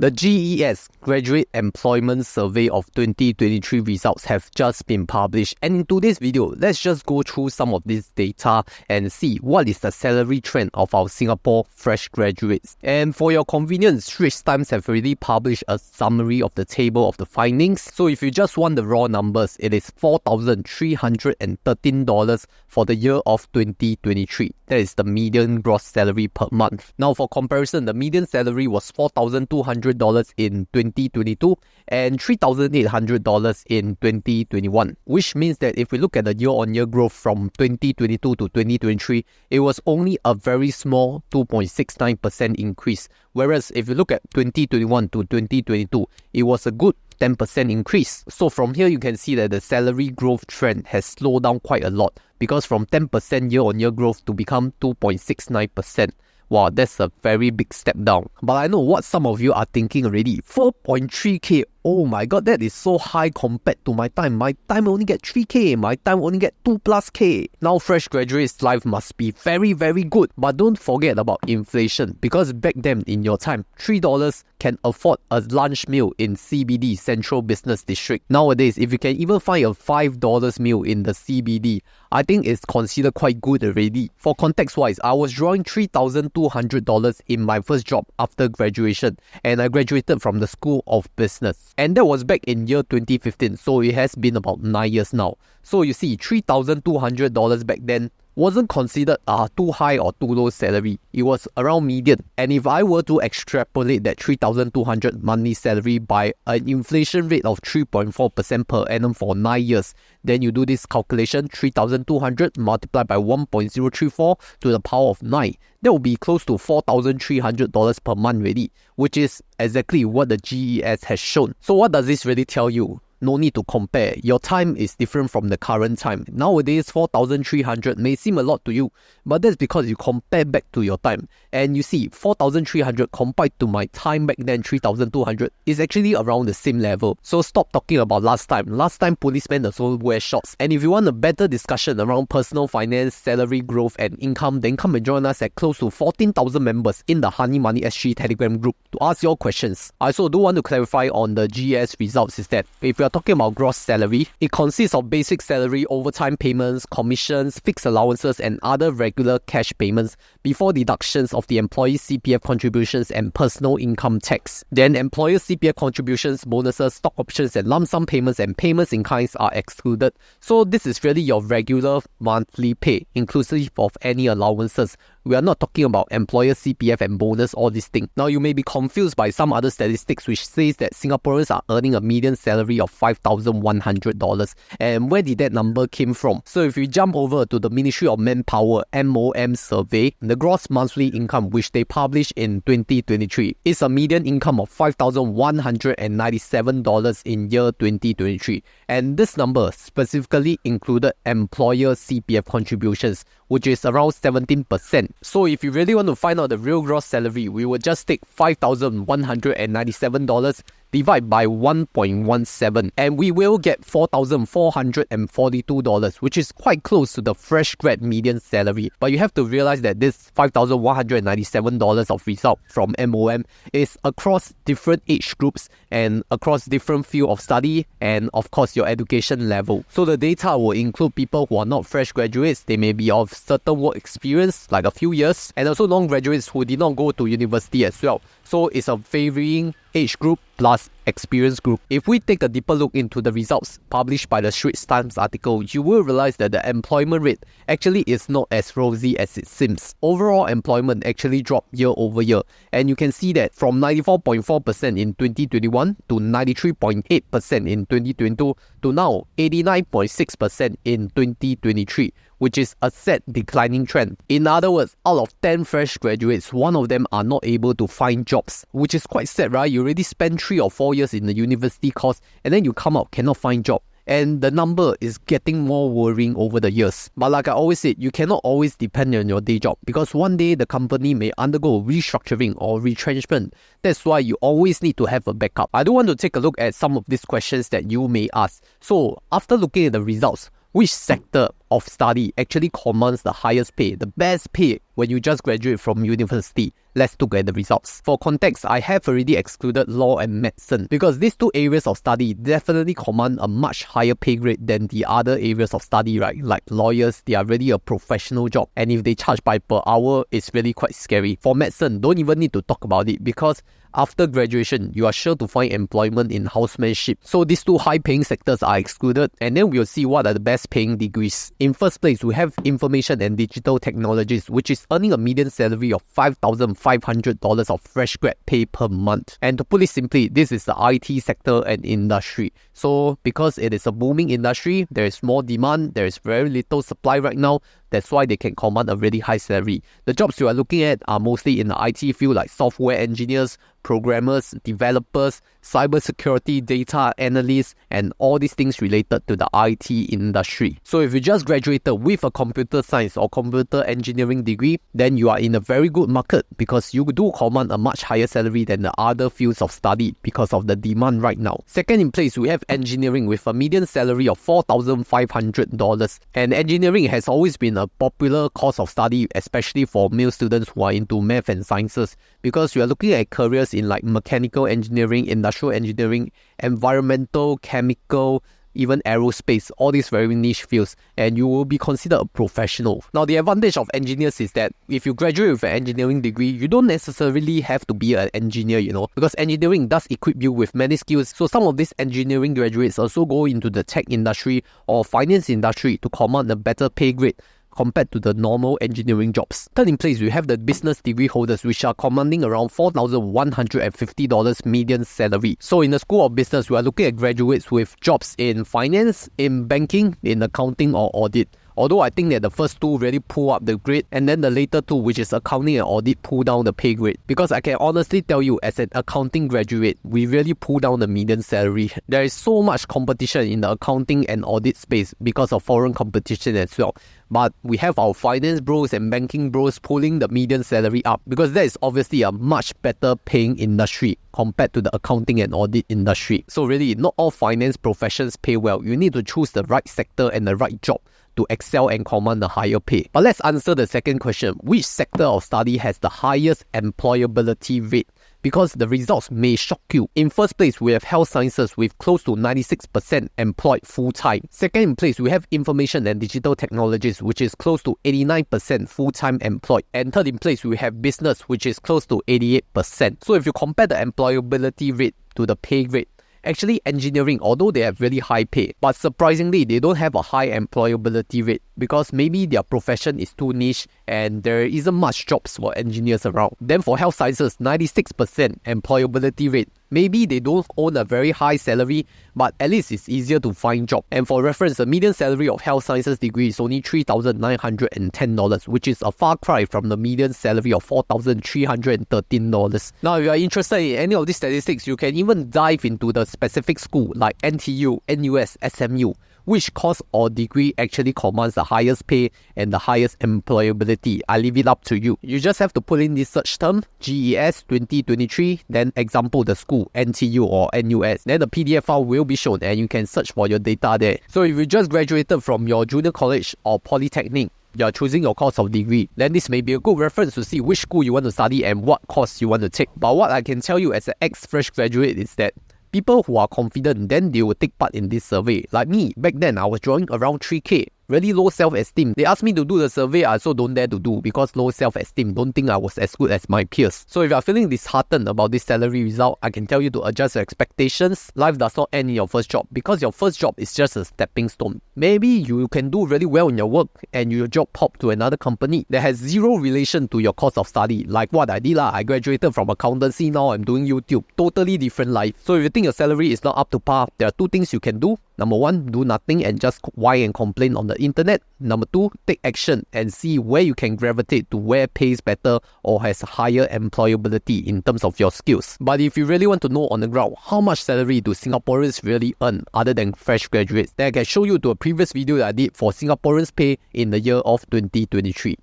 The GES Graduate Employment Survey of 2023 results have just been published, and in today's video, let's just go through some of this data and see what is the salary trend of our Singapore fresh graduates. And for your convenience, Straits Times have already published a summary of the table of the findings. So if you just want the raw numbers, it is $4,313 for the year of 2023. That is the median gross salary per month. Now for comparison, the median salary was $4,200 in 2022 and $3,800 in 2021, which means that if we look at the year-on-year growth from 2022 to 2023, it was only a very small 2.69% increase, whereas if you look at 2021 to 2022, it was a good 10% increase. So from here, you can see that the salary growth trend has slowed down quite a lot, because from 10% year-on-year growth to become 2.69%. Wow, that's a very big step down. But I know what some of you are thinking already. 4.3k. Oh my god, that is so high compared to my time. My time only get 3k. My time only get 2+k. Now fresh graduates' life must be very, very good. But don't forget about inflation, because back then in your time, $3 can afford a lunch meal in CBD, Central Business District. Nowadays, if you can even find a $5 meal in the CBD, I think it's considered quite good already. For context wise, I was drawing $3,200 in my first job after graduation, and I graduated from the School of Business. And that was back in year 2015, so it has been about 9 years now. So you see, $3,200 back then wasn't considered a too high or too low salary. It was around median. And if I were to extrapolate that 3,200 monthly salary by an inflation rate of 3.4% per annum for 9 years, then you do this calculation, 3,200 multiplied by 1.034 to the power of 9. That will be close to $4,300 per month already, which is exactly what the GES has shown. So what does this really tell you? No need to compare. Your time is different from the current time. Nowadays, 4,300 may seem a lot to you, but that's because you compare back to your time. And you see, 4,300 compared to my time back then, 3,200, is actually around the same level. So stop talking about last time. Last time, policemen also wear shorts. And if you want a better discussion around personal finance, salary growth, and income, then come and join us at close to 14,000 members in the Honey Money SG Telegram group to ask your questions. I also do want to clarify on the GES results is that if you are talking about gross salary, it consists of basic salary, overtime payments, commissions, fixed allowances, and other regular cash payments before deductions of the employee's CPF contributions and personal income tax. Then employer's CPF contributions, bonuses, stock options, and lump sum payments and payments in kinds are excluded. So this is really your regular monthly pay, inclusive of any allowances. We are not talking about employer CPF and bonus, all these things. Now you may be confused by some other statistics which says that Singaporeans are earning a median salary of $5,100. And where did that number came from? So if you jump over to the Ministry of Manpower MOM survey, the gross monthly income which they published in 2023 is a median income of $5,197 in year 2023. And this number specifically included employer CPF contributions, which is around 17%. So if you really want to find out the real gross salary, we will just take $5,197 divide by 1.17, and we will get $4,442, which is quite close to the fresh grad median salary. But you have to realize that this $5,197 of result from MOM is across different age groups and across different field of study and of course your education level. So the data will include people who are not fresh graduates. They may be of certain work experience, like a few years, and also non-graduates who did not go to university as well. So it's a varying age group plus experience group. If we take a deeper look into the results published by the Straits Times article, you will realize that the employment rate actually is not as rosy as it seems. Overall employment actually dropped year over year, and you can see that from 94.4% in 2021 to 93.8% in 2022 to now 89.6% in 2023, which is a set declining trend. In other words, out of 10 fresh graduates, 1 of them are not able to find jobs, which is quite sad, right? You already spent 3 or 4 years in the university course and then you come out cannot find job. And the number is getting more worrying over the years. But like I always said, you cannot always depend on your day job, because one day the company may undergo restructuring or retrenchment. That's why you always need to have a backup. I do want to take a look at some of these questions that you may ask. So after looking at the results, which sector of study actually commands the highest pay, the best pay when you just graduate from university? Let's look at the results. For context, I have already excluded law and medicine because these two areas of study definitely command a much higher pay grade than the other areas of study, right? Like lawyers, they are really a professional job, and if they charge by per hour, it's really quite scary. For medicine, don't even need to talk about it because after graduation, you are sure to find employment in housemanship. So these two high-paying sectors are excluded, and then we'll see what are the best-paying degrees. In first place, we have information and digital technologies, which is earning a median salary of $5,500 of fresh grad pay per month. And to put it simply, this is the IT sector and industry. So because it is a booming industry, there is more demand, there is very little supply right now. That's why they can command a really high salary. The jobs you are looking at are mostly in the IT field, like software engineers, programmers, developers, cybersecurity, data analysts, and all these things related to the IT industry. So if you just graduated with a computer science or computer engineering degree, then you are in a very good market because you do command a much higher salary than the other fields of study because of the demand right now. Second in place, we have engineering with a median salary of $4,500. And engineering has always been a popular course of study, especially for male students who are into math and sciences, because you are looking at careers in like mechanical engineering, industrial engineering, environmental, chemical, even aerospace, all these very niche fields, and you will be considered a professional. Now, the advantage of engineers is that if you graduate with an engineering degree, you don't necessarily have to be an engineer, because engineering does equip you with many skills. So some of these engineering graduates also go into the tech industry or finance industry to command a better pay grade compared to the normal engineering jobs. Third in place, we have the business degree holders, which are commanding around $4,150 median salary. So in the School of Business, we are looking at graduates with jobs in finance, in banking, in accounting or audit. Although I think that the first two really pull up the grade, and then the later two, which is accounting and audit, pull down the pay grade. Because I can honestly tell you, as an accounting graduate, we really pull down the median salary. There is so much competition in the accounting and audit space because of foreign competition as well. But we have our finance bros and banking bros pulling the median salary up because that is obviously a much better paying industry compared to the accounting and audit industry. So really, not all finance professions pay well. You need to choose the right sector and the right job to excel and command a higher pay. But let's answer the second question. Which sector of study has the highest employability rate? Because the results may shock you. In first place, we have health sciences with close to 96% employed full-time. Second in place, we have information and digital technologies, which is close to 89% full-time employed. And third in place, we have business, which is close to 88%. So if you compare the employability rate to the pay rate, actually engineering, although they have really high pay, but surprisingly, they don't have a high employability rate because maybe their profession is too niche and there isn't much jobs for engineers around. Then for health sciences, 96% employability rate. Maybe they don't own a very high salary, but at least it's easier to find job. And for reference, the median salary of health sciences degree is only $3,910, which is a far cry from the median salary of $4,313. Now, if you are interested in any of these statistics, you can even dive into the specific school like NTU, NUS, SMU. Which course or degree actually commands the highest pay and the highest employability? I leave it up to you. You just have to put in this search term, GES 2023, then example the school, NTU or NUS. Then the PDF file will be shown and you can search for your data there. So if you just graduated from your junior college or polytechnic, you are choosing your course of degree, then this may be a good reference to see which school you want to study and what course you want to take. But what I can tell you as an ex-fresh graduate is that people who are confident, then they will take part in this survey. Like me, back then I was drawing around 3K. Really low self-esteem. They asked me to do the survey, I also don't dare to do because low self-esteem. Don't think I was as good as my peers. So if you are feeling disheartened about this salary result, I can tell you to adjust your expectations. Life does not end in your first job because your first job is just a stepping stone. Maybe you can do really well in your work and your job pop to another company that has zero relation to your course of study. Like what I did lah. I graduated from accountancy, now I'm doing YouTube. Totally different life. So if you think your salary is not up to par, there are two things you can do. Number one, do nothing and just whine and complain on the internet. Number two, take action and see where you can gravitate to where pays better or has higher employability in terms of your skills. But if you really want to know on the ground, how much salary do Singaporeans really earn other than fresh graduates, then I can show you to a previous video that I did for Singaporeans pay in the year of 2023.